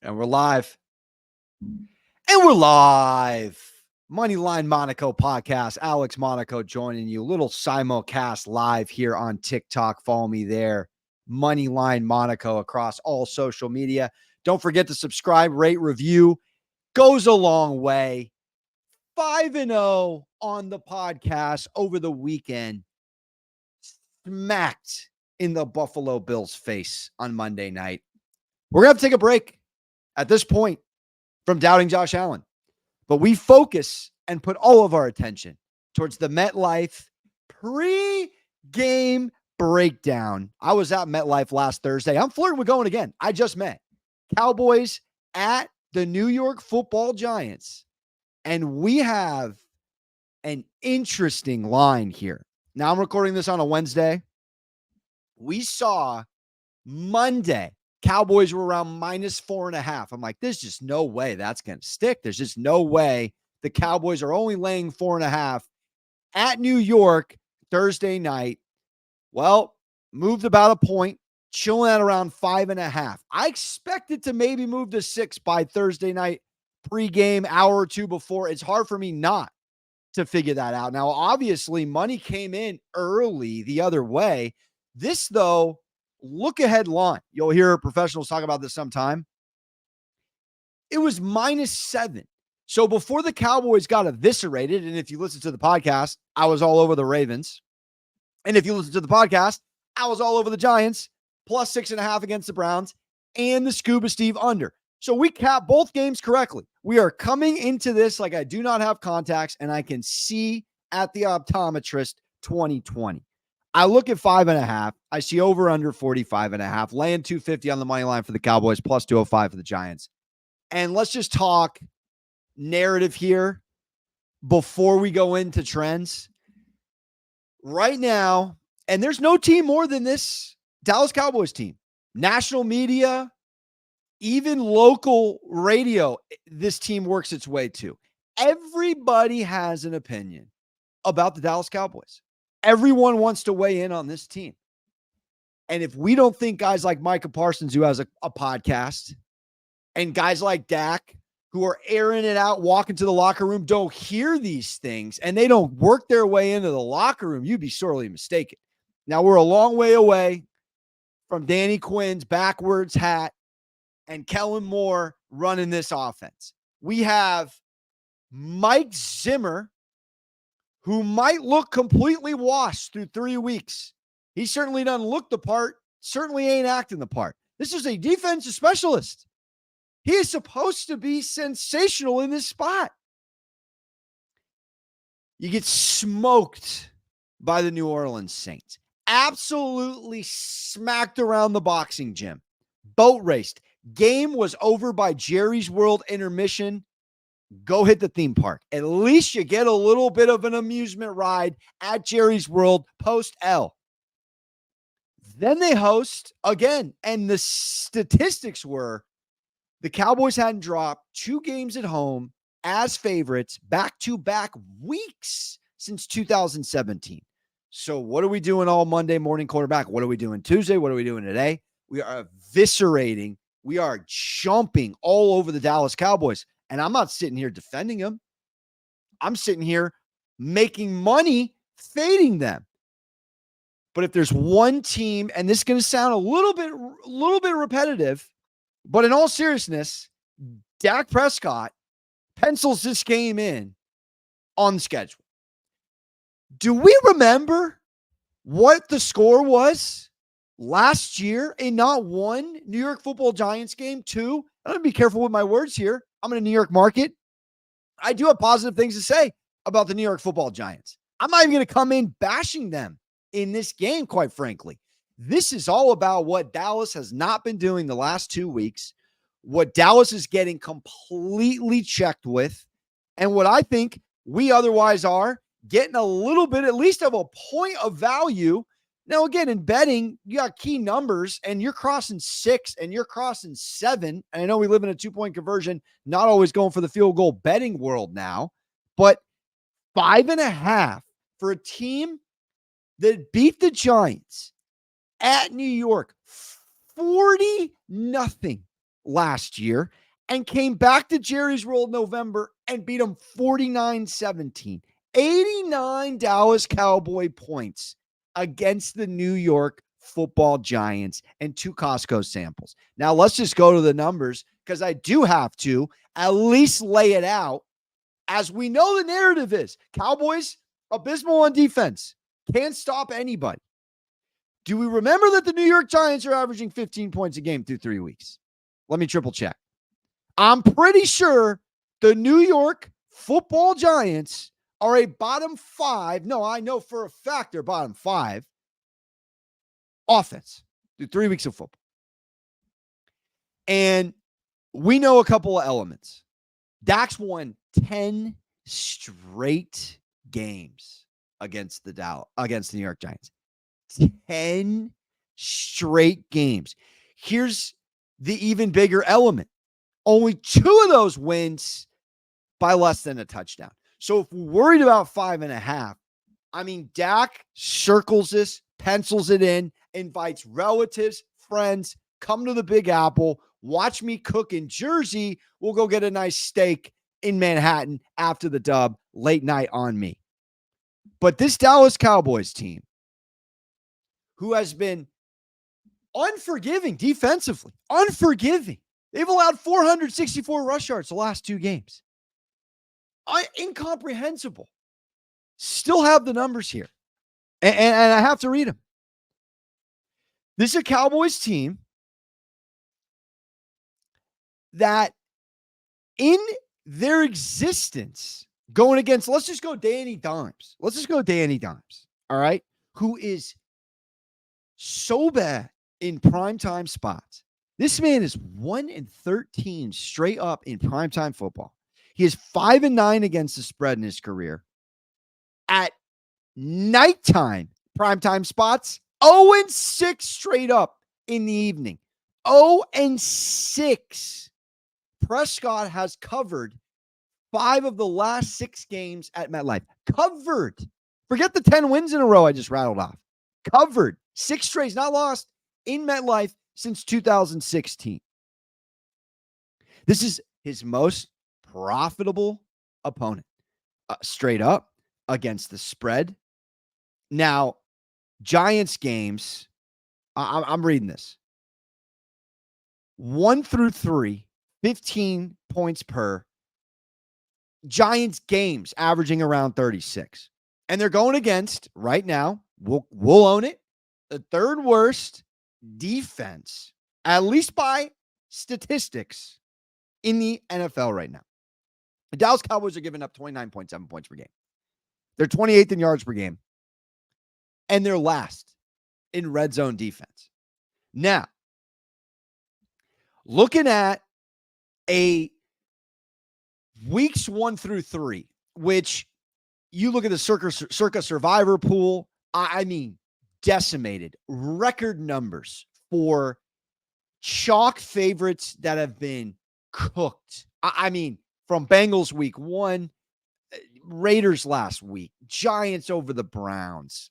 And we're live. And we're live. Moneyline Monaco podcast. Alex Monaco joining you. Little simulcast live here on TikTok. Follow me there. Moneyline Monaco across all social media. Don't forget to subscribe, rate, review. Goes a long way. 5-0 on the podcast over the weekend. Smacked in the Buffalo Bills face on Monday night. We're going to have to take a break at this point from doubting Josh Allen. But we focus and put all of our attention towards the MetLife pre-game breakdown. I was at MetLife last Thursday. I'm flirting with going again. I just met Cowboys at the New York Football Giants. And we have an interesting line here. Now I'm recording this on a Wednesday. We saw Monday Cowboys were around -4.5. I'm like, there's just no way that's going to stick. There's just no way the Cowboys are only laying 4.5 at New York Thursday night. Well, moved about a point, chilling at around 5.5. I expected to maybe move to 6 by Thursday night pregame, hour or two before. It's hard for me not to figure that out. Now, obviously, money came in early the other way. This, though, look ahead line. You'll hear professionals talk about this sometime. It was -7. So before the Cowboys got eviscerated, and if you listen to the podcast, I was all over the Ravens. And if you listen to the podcast, I was all over the Giants, +6.5 against the Browns, and the Scuba Steve under. So we capped both games correctly. We are coming into this like I do not have contacts, and I can see at the optometrist 2020. I look at 5.5. I see over under 45.5, laying 250 on the money line for the Cowboys, +205 for the Giants. And let's just talk narrative here before we go into trends. Right now, and there's no team more than this Dallas Cowboys team. National media, even local radio, this team works its way to. Everybody has an opinion about the Dallas Cowboys. Everyone wants to weigh in on this team. And if we don't think guys like Micah Parsons, who has a podcast, and guys like Dak, who are airing it out, walking to the locker room, don't hear these things, and they don't work their way into the locker room, you'd be sorely mistaken. Now, we're a long way away from Danny Quinn's backwards hat and Kellen Moore running this offense. We have Mike Zimmer, who might look completely washed through 3 weeks. He certainly doesn't look the part, certainly ain't acting the part. This is a defensive specialist. He is supposed to be sensational in this spot. You get smoked by the New Orleans Saints. Absolutely smacked around the boxing gym. Boat raced. Game was over by Jerry's World intermission. Go hit the theme park. At least you get a little bit of an amusement ride at Jerry's World post-L. Then they host again, and the statistics were the Cowboys hadn't dropped 2 games at home as favorites back-to-back weeks since 2017. So what are we doing all Monday morning quarterback? What are we doing Tuesday? What are we doing today? We are eviscerating. We are jumping all over the Dallas Cowboys. And I'm not sitting here defending them. I'm sitting here making money fading them. But if there's one team, and this is going to sound a little bit repetitive, but in all seriousness, Dak Prescott pencils this game in on the schedule. Do we remember what the score was last year in not one New York Football Giants game? 2. I'm going to be careful with my words here. I'm in a New York market. I do have positive things to say about the New York Football Giants. I'm not even going to come in bashing them in this game, quite frankly. This is all about what Dallas has not been doing the last 2 weeks, what Dallas is getting completely checked with, and what I think we otherwise are getting a little bit, at least of a point of value. Now, again, in betting, you got key numbers, and you're crossing 6 and you're crossing 7. And I know we live in a 2-point conversion, not always going for the field goal betting world now, but 5.5 for a team that beat the Giants at New York 40-0. last year and came back to Jerry's World in November and beat them 49-17. 89 Dallas Cowboy points against the New York Football Giants and 2 Costco samples. Now let's just go to the numbers because I do have to at least lay it out. As we know, the narrative is Cowboys abysmal on defense, can't stop anybody. Do we remember that the New York Giants are averaging 15 points a game through 3 weeks? Let me triple check. I'm pretty sure the New York Football Giants are a bottom 5. No, I know for a fact they're bottom 5 offense through 3 weeks of football. And we know a couple of elements. Dak's won 10 straight games against the New York Giants. 10 straight games. Here's the even bigger element. Only 2 of those wins by less than a touchdown. So if we're worried about 5.5, I mean, Dak circles this, pencils it in, invites relatives, friends, come to the Big Apple, watch me cook in Jersey. We'll go get a nice steak in Manhattan after the dub, late night on me. But this Dallas Cowboys team, who has been unforgiving defensively, they've allowed 464 rush yards the last 2 games. Incomprehensible. Still have the numbers here. And I have to read them. This is a Cowboys team that in their existence, going against, let's just go Danny Dimes. All right? Who is so bad in primetime spots. This man is 1-13 straight up in primetime football. He is 5-9 against the spread in his career. At nighttime primetime spots, 0-6 straight up in the evening. 0-6. Prescott has covered 5 of the last 6 games at MetLife. Covered. Forget the 10 wins in a row I just rattled off. Covered. 6 straight, not lost in MetLife since 2016. This is his most profitable opponent. Straight up against the spread. Now, Giants games, I'm reading this. 1 through 3, 15 points per. Giants games averaging around 36. And they're going against, right now, we'll own it, the 3rd worst defense, at least by statistics, in the NFL right now. The Dallas Cowboys are giving up 29.7 points per game. They're 28th in yards per game. And they're last in red zone defense. Now, looking at a weeks 1 through 3, which you look at the Circa Survivor pool, I mean, decimated. Record numbers for chalk favorites that have been cooked. I mean, from Bengals week 1, Raiders last week, Giants over the Browns.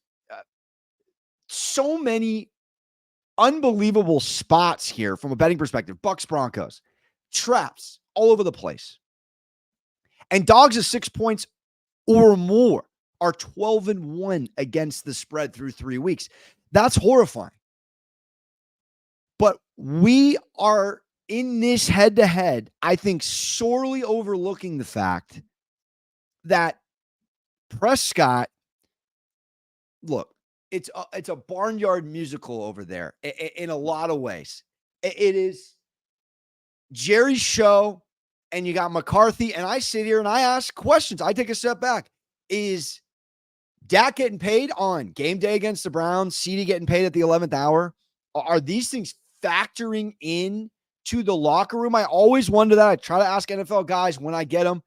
So many unbelievable spots here from a betting perspective. Bucks, Broncos, traps all over the place. And dogs of 6 points or more are 12-1 against the spread through 3 weeks. That's horrifying. But we are in this head-to-head, I think, sorely overlooking the fact that Prescott, look, it's a barnyard musical over there in a lot of ways. It is Jerry's show, and you got McCarthy, and I sit here and I ask questions. I take a step back. Is Dak getting paid on game day against the Browns? CD getting paid at the 11th hour? Are these things factoring in to the locker room? I always wonder that. I try to ask NFL guys when I get them.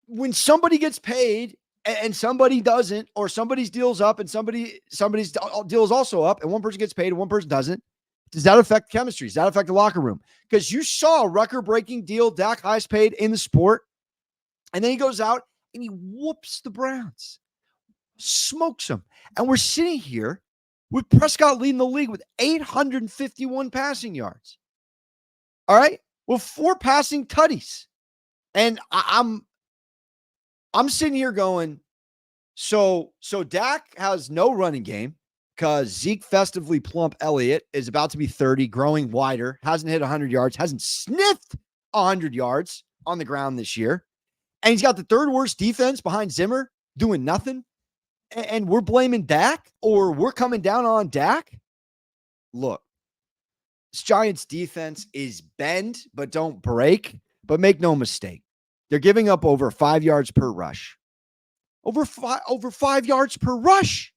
When somebody gets paid and somebody doesn't, or somebody's deal's up and somebody's deal is also up, and one person gets paid and one person doesn't, does that affect chemistry? Does that affect the locker room? Because you saw a record-breaking deal, Dak highest paid in the sport, and then he goes out and he whoops the Browns, smokes them. And we're sitting here with Prescott leading the league with 851 passing yards. All right, with 4 passing tutties, and I'm sitting here going, so Dak has no running game because Zeke festively plump Elliott is about to be 30, growing wider, hasn't hit 100 yards, hasn't sniffed 100 yards on the ground this year, and he's got the third worst defense behind Zimmer doing nothing. And we're blaming Dak, or we're coming down on Dak. Look, this Giants defense is bend, but don't break. But make no mistake, they're giving up over 5 yards per rush. Over 5 yards per rush.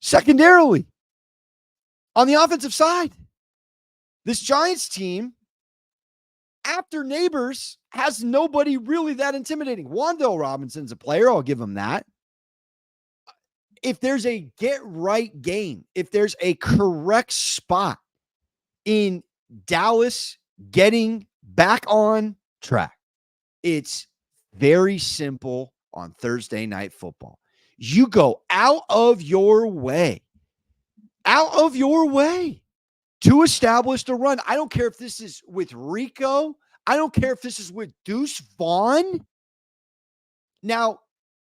Secondarily, on the offensive side, this Giants team, after Neighbors, has nobody really that intimidating. Wan'Dale Robinson's a player. I'll give him that. If there's a get right game, if there's a correct spot in Dallas getting back on track, it's very simple on Thursday Night Football. You go out of your way to establish the run. I don't care if this is with Rico. I don't care if this is with Deuce Vaughn. Now,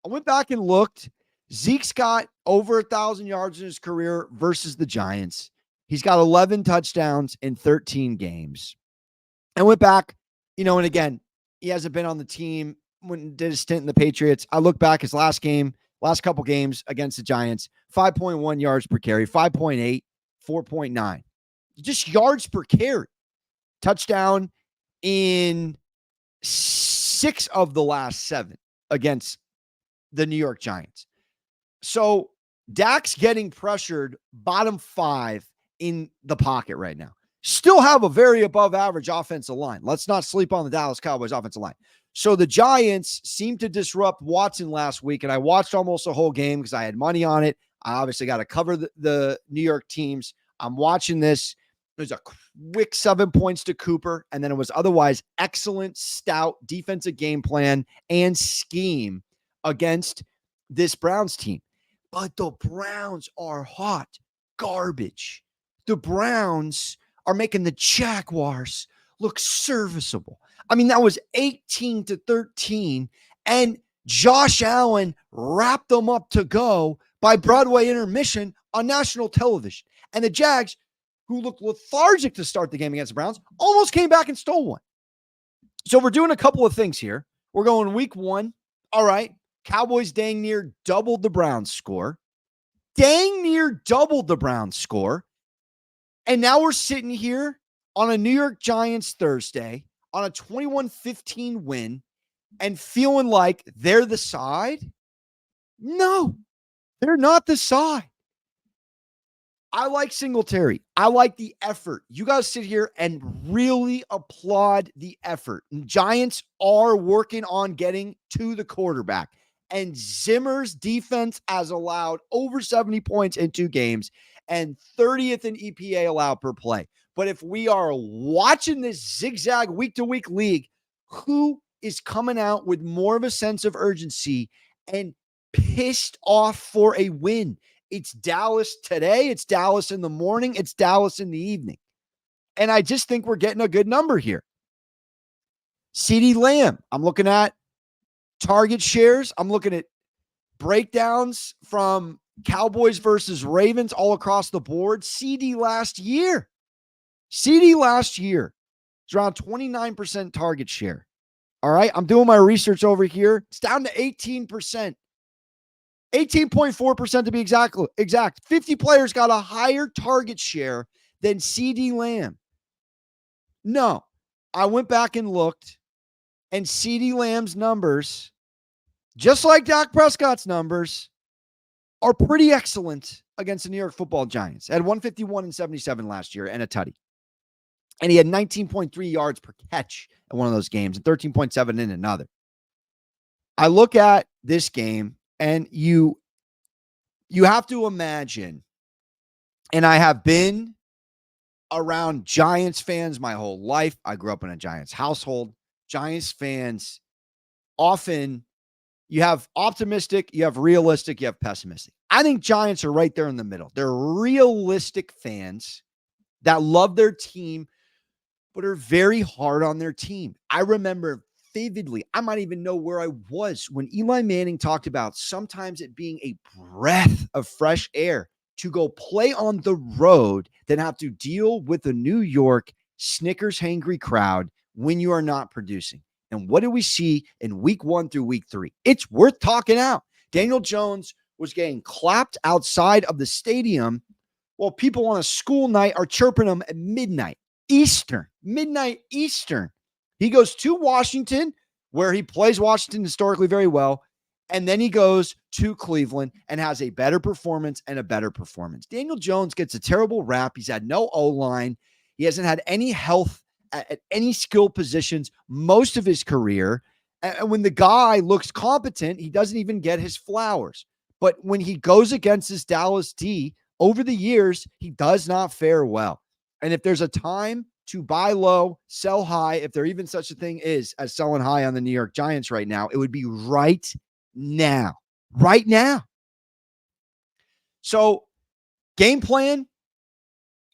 I went back and looked. Zeke's got over 1,000 yards in his career versus the Giants. He's got 11 touchdowns in 13 games. I went back, and again, he hasn't been on the team when did a stint in the Patriots. I look back his last couple games against the Giants, 5.1 yards per carry, 5.8, 4.9. Just yards per carry. Touchdown in 6 of the last 7 against the New York Giants. So Dak's getting pressured bottom 5 in the pocket right now. Still have a very above average offensive line. Let's not sleep on the Dallas Cowboys offensive line. So the Giants seemed to disrupt Watson last week, and I watched almost the whole game because I had money on it. I obviously got to cover the New York teams. I'm watching this. There's a quick 7 points to Cooper, and then it was otherwise excellent, stout defensive game plan and scheme against this Browns team. But the Browns are hot garbage. The Browns are making the Jaguars look serviceable. I mean, that was 18-13, and Josh Allen wrapped them up to go by Broadway intermission on national television. And the Jags, who looked lethargic to start the game against the Browns, almost came back and stole one. So we're doing a couple of things here. We're going week 1. All right. Cowboys dang near doubled the Browns score. And now we're sitting here on a New York Giants Thursday on a 21-15 win and feeling like they're the side. No, they're not the side. I like Singletary. I like the effort. You guys sit here and really applaud the effort. And Giants are working on getting to the quarterback. And Zimmer's defense has allowed over 70 points in 2 games and 30th in EPA allowed per play. But if we are watching this zigzag week-to-week league, who is coming out with more of a sense of urgency and pissed off for a win? It's Dallas today. It's Dallas in the morning. It's Dallas in the evening. And I just think we're getting a good number here. CeeDee Lamb, I'm looking at target shares. I'm looking at breakdowns from Cowboys versus Ravens all across the board. CeeDee last year is around 29% target share. All right. I'm doing my research over here. It's down to 18%. 18.4% to be exact. 50 players got a higher target share than CeeDee Lamb. No, I went back and looked, and CeeDee Lamb's numbers, just like Dak Prescott's numbers, are pretty excellent against the New York Football Giants. Had 151 and 77 last year and a tutty. And he had 19.3 yards per catch in one of those games and 13.7 in another. I look at this game, and you have to imagine, and I have been around Giants fans my whole life. I grew up in a Giants household. Giants fans often You have optimistic, you have realistic, you have pessimistic. I think Giants are right there in the middle. They're realistic fans that love their team, but are very hard on their team. I remember vividly, I might even know where I was when Eli Manning talked about sometimes it being a breath of fresh air to go play on the road than have to deal with a New York Snickers hangry crowd when you are not producing. And what do we see in week 1 through week 3? It's worth talking out. Daniel Jones was getting clapped outside of the stadium while people on a school night are chirping him at midnight Eastern. He goes to Washington, where he plays Washington historically very well. And then he goes to Cleveland and has a better performance and a better performance. Daniel Jones gets a terrible rap. He's had no O-line. He hasn't had any health at any skill positions most of his career. And when the guy looks competent, he doesn't even get his flowers. But when he goes against this Dallas D over the years, he does not fare well. And if there's a time to buy low, sell high, if there even such a thing is as selling high on the New York Giants right now, it would be right now. Right now. So, game plan,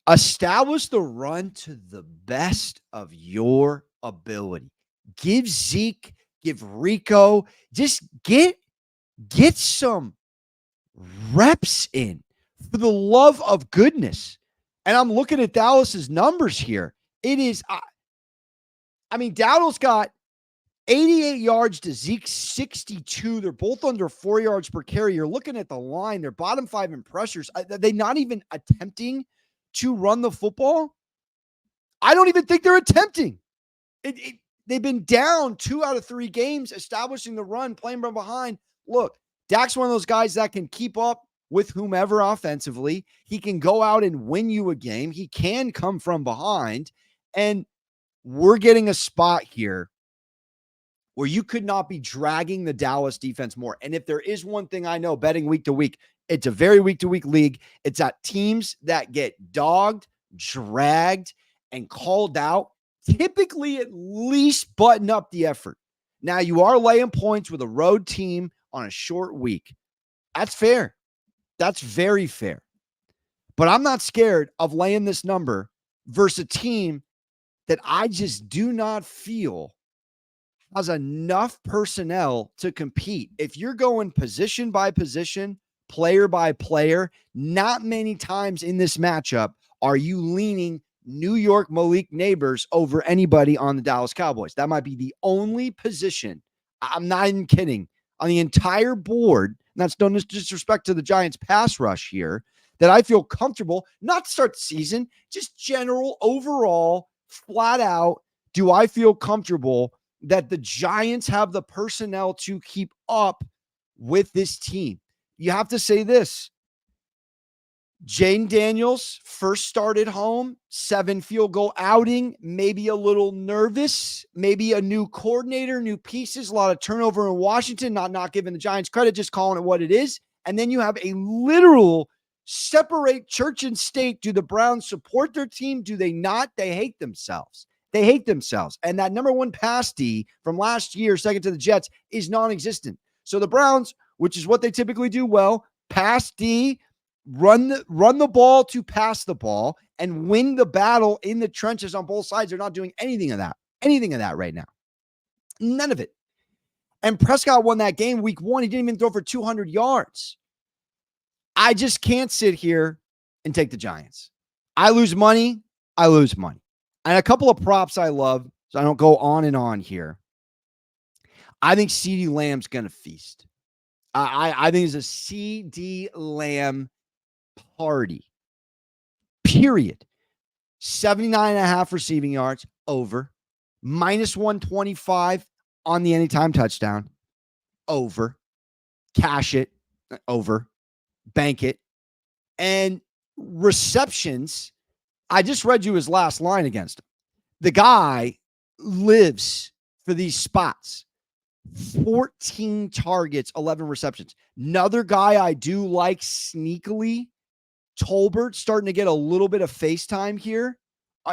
establish the run to the best of your ability. Give Zeke, give Rico, just get some reps in for the love of goodness. And I'm looking at Dallas's numbers here. It is, Dowdle's got 88 yards to Zeke's 62. They're both under 4 yards per carry. You're looking at the line. They're bottom 5 in pressures. They're not even attempting to run the football. I don't even think they're attempting. They've been down 2 out of 3 games, establishing the run, playing from behind. Look, Dak's one of those guys that can keep up with whomever offensively. He can go out and win you a game. He can come from behind. And we're getting a spot here where you could not be dragging the Dallas defense more. And if there is one thing I know, betting week to week, it's a very week to week league. It's at teams that get dogged, dragged, and called out, typically at least button up the effort. Now, you are laying points with a road team on a short week. That's fair. That's very fair. But I'm not scared of laying this number versus a team that I just do not feel has enough personnel to compete. If you're going position by position, player by player, not many times in this matchup are you leaning New York Malik Neighbors over anybody on the Dallas Cowboys. That might be the only position, I'm not even kidding, on the entire board, and that's no disrespect to the Giants pass rush here, that I feel comfortable, not to start the season, just general, overall, flat out, do I feel comfortable that the Giants have the personnel to keep up with this team? You have to say this. Jane Daniels first started home, 7 field goal outing, maybe a little nervous, maybe a new coordinator, new pieces, a lot of turnover in Washington, not giving the Giants credit, just calling it what it is. And then you have a literal separate church and state. Do the Browns support their team? Do they not? They hate themselves. They hate themselves. And that number 1 pass D from last year, second to the Jets, is non-existent. So the Browns, which is what they typically do well, pass D, run the ball to pass the ball, and win the battle in the trenches on both sides. They're not doing anything of that right now. None of it. And Prescott won that game week 1. He didn't even throw for 200 yards. I just can't sit here and take the Giants. I lose money. And a couple of props I love, so I don't go on and on here. I think CeeDee Lamb's going to feast. I think it's a CeeDee Lamb party. Period. 79.5 receiving yards, over. Minus 125 on the anytime touchdown, over. Cash it, over. Bank it. And receptions, I just read you his last line against him. The guy lives for these spots. 14 targets, 11 receptions. Another guy I do like sneakily, Tolbert, starting to get a little bit of FaceTime here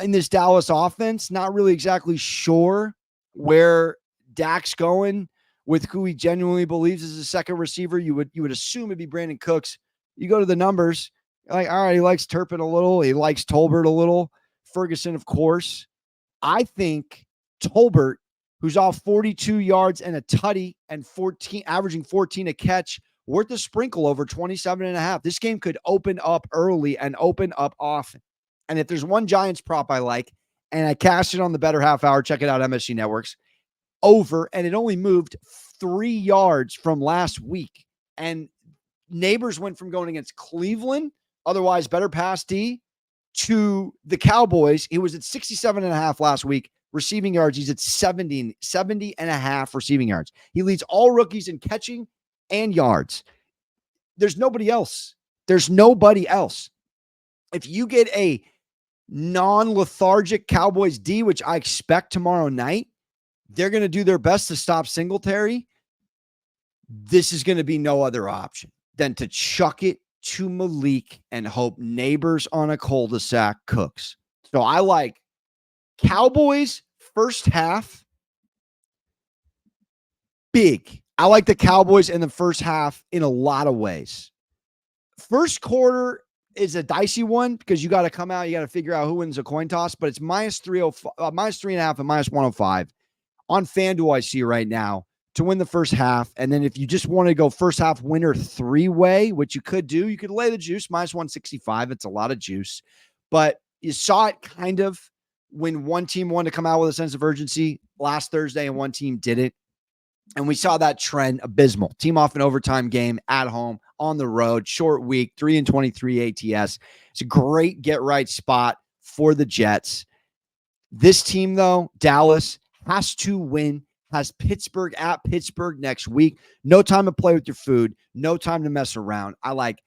in this Dallas offense. Not really exactly sure where Dak's going with who he genuinely believes is a second receiver. You would assume it'd be Brandon Cooks. You go to the numbers, like, all right, he likes Turpin a little. He likes Tolbert a little. Ferguson, of course. I think Tolbert, who's off 42 yards and a tutty and averaging 14 a catch, worth a sprinkle over 27.5. This game could open up early and open up often. And if there's one Giants prop I like, and I cashed it on the better half hour, check it out, MSG Networks, over, and it only moved 3 yards from last week. And Neighbors went from going against Cleveland, otherwise better pass D, to the Cowboys. He was at 67.5 last week. Receiving yards, he's at 70 and a half receiving yards. He leads all rookies in catching and yards. There's nobody else. If you get a non-lethargic Cowboys D, which I expect tomorrow night, they're going to do their best to stop Singletary. This is going to be no other option than to chuck it to Malik and hope Neighbors on a cul-de-sac cooks. So I like Cowboys first half big. I like the Cowboys in the first half in a lot of ways. First quarter is a dicey one because you got to come out, you got to figure out who wins a coin toss, but it's minus 3.5 and minus 105 on FanDuel. I see right now to win the first half. And then if you just want to go first half winner 3-way, which you could do, you could lay the juice minus 165. It's a lot of juice, but you saw it kind of when one team wanted to come out with a sense of urgency last Thursday and one team didn't. And we saw that trend abysmal. Team off an overtime game at home, on the road, short week, 3-23 ATS. It's a great get right spot for the Jets. This team, though, Dallas, has to win, has Pittsburgh at Pittsburgh next week. No time to play with your food. No time to mess around. I like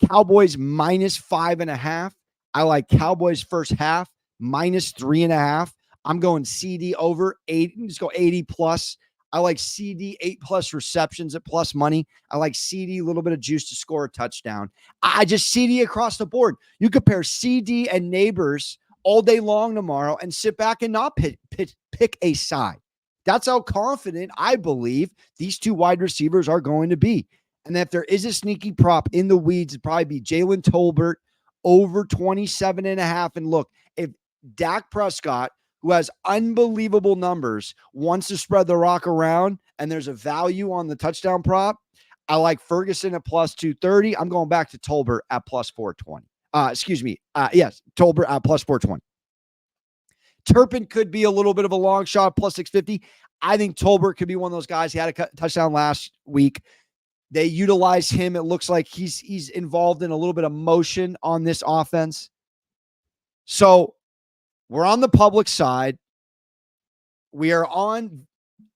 Cowboys minus 5.5. I like Cowboys first half minus 3.5. I'm going CD over 8. Just go 80 plus. I like CD 8+ receptions at plus money. I like CD, a little bit of juice to score a touchdown. I just CD across the board. You compare CD and Neighbors all day long tomorrow and sit back and not pick a side. That's how confident I believe these two wide receivers are going to be. And if there is a sneaky prop in the weeds, it'd probably be Jalen Tolbert over 27.5. And look, if Dak Prescott, who has unbelievable numbers, wants to spread the rock around and there's a value on the touchdown prop, I like Ferguson at plus 230. I'm going back to Tolbert at plus 420. Yes, Tolbert at plus 420. Turpin could be a little bit of a long shot, plus 650. I think Tolbert could be one of those guys. He had a touchdown last week. They utilize him. It looks like he's involved in a little bit of motion on this offense. So we're on the public side. We are on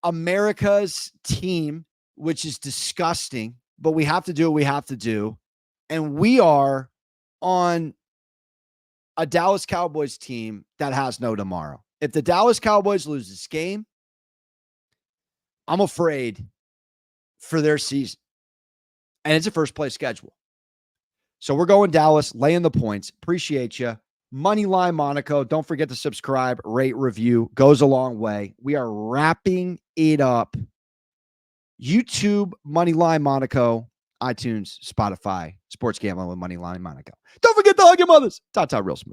America's team, which is disgusting, but we have to do what we have to do. And we are on a Dallas Cowboys team that has no tomorrow. If the Dallas Cowboys lose this game, I'm afraid for their season. And it's a first place schedule. So we're going Dallas, laying the points. Appreciate you. Moneyline Monaco. Don't forget to subscribe, rate, review. Goes a long way. We are wrapping it up. YouTube, Moneyline Monaco, iTunes, Spotify, Sports Gambling with Moneyline Monaco. Don't forget to hug your mothers. Ta-ta real smooth.